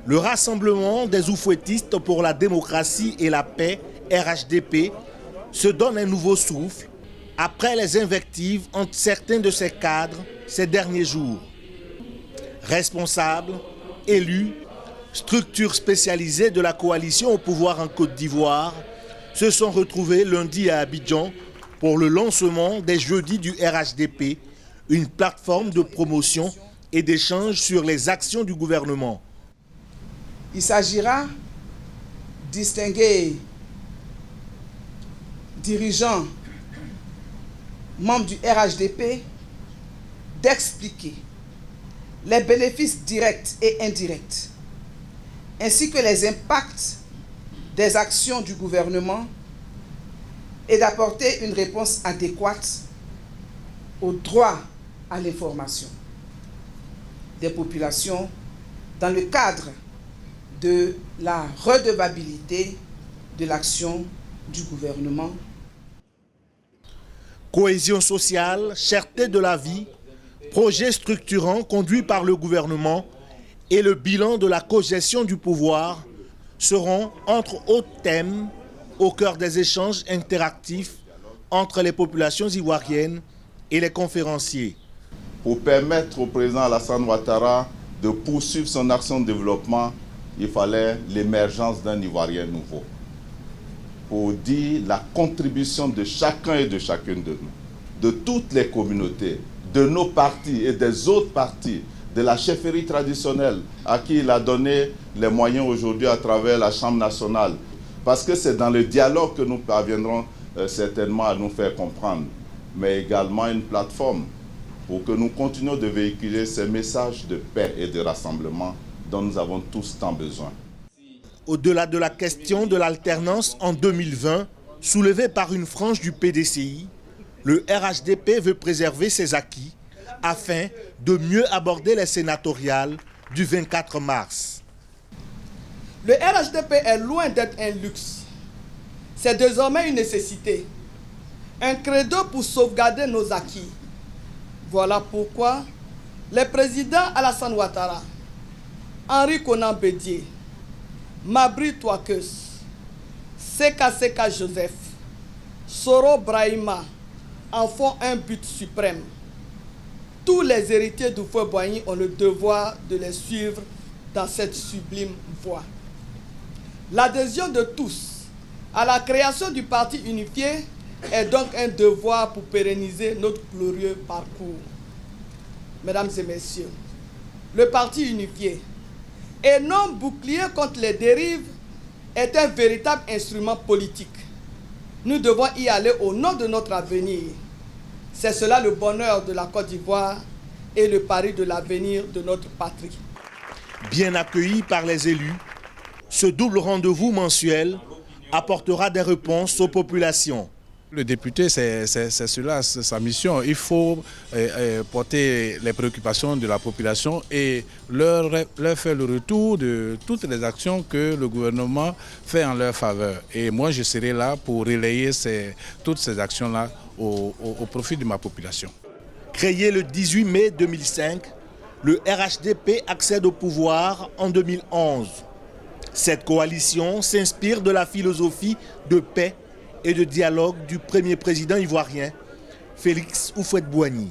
Le Rassemblement des oufouettistes pour la démocratie et la paix, RHDP, se donne un nouveau souffle après les invectives entre certains de ses cadres ces derniers jours. Responsables, élus, structures spécialisées de la coalition au pouvoir en Côte d'Ivoire se sont retrouvés lundi à Abidjan pour le lancement des jeudis du RHDP, une plateforme de promotion et d'échange sur les actions du gouvernement. Il s'agira de distinguer dirigeants, membres du RHDP, d'expliquer les bénéfices directs et indirects, ainsi que les impacts des actions du gouvernement et d'apporter une réponse adéquate au droit à l'information des populations dans le cadre de la redevabilité de l'action du gouvernement. Cohésion sociale, cherté de la vie, projet structurant conduit par le gouvernement et le bilan de la cogestion du pouvoir seront, entre autres thèmes, au cœur des échanges interactifs entre les populations ivoiriennes et les conférenciers. Pour permettre au président Alassane Ouattara de poursuivre son action de développement, il fallait l'émergence d'un Ivoirien nouveau. Pour dire la contribution de chacun et de chacune de nous, de toutes les communautés, de nos partis et des autres partis, de la chefferie traditionnelle à qui il a donné les moyens aujourd'hui à travers la Chambre nationale. Parce que c'est dans le dialogue que nous parviendrons certainement à nous faire comprendre, mais également une plateforme pour que nous continuions de véhiculer ces messages de paix et de rassemblement dont nous avons tous tant besoin. Au-delà de la question de l'alternance en 2020, soulevée par une frange du PDCI, le RHDP veut préserver ses acquis afin de mieux aborder les sénatoriales du 24 mars. Le RHDP est loin d'être un luxe. C'est désormais une nécessité, un credo pour sauvegarder nos acquis. Voilà pourquoi les présidents Alassane Ouattara, Henri Konan Bédié, Mabry Touakeus, Seka Joseph, Soro Brahima en font un but suprême. Tous les héritiers du Houphouët-Boigny ont le devoir de les suivre dans cette sublime voie. L'adhésion de tous à la création du parti unifié est donc un devoir pour pérenniser notre glorieux parcours. Mesdames et messieurs, le parti unifié, énorme bouclier contre les dérives, est un véritable instrument politique. Nous devons y aller au nom de notre avenir. C'est cela le bonheur de la Côte d'Ivoire et le pari de l'avenir de notre patrie. Bien accueilli par les élus, ce double rendez-vous mensuel apportera des réponses aux populations. Le député, c'est cela, c'est sa mission. Il faut porter les préoccupations de la population et leur faire le retour de toutes les actions que le gouvernement fait en leur faveur. Et moi, je serai là pour relayer toutes ces actions-là au profit de ma population. Créé le 18 mai 2005, le RHDP accède au pouvoir en 2011. Cette coalition s'inspire de la philosophie de paix et de dialogue du premier président ivoirien, Félix Houphouët-Boigny.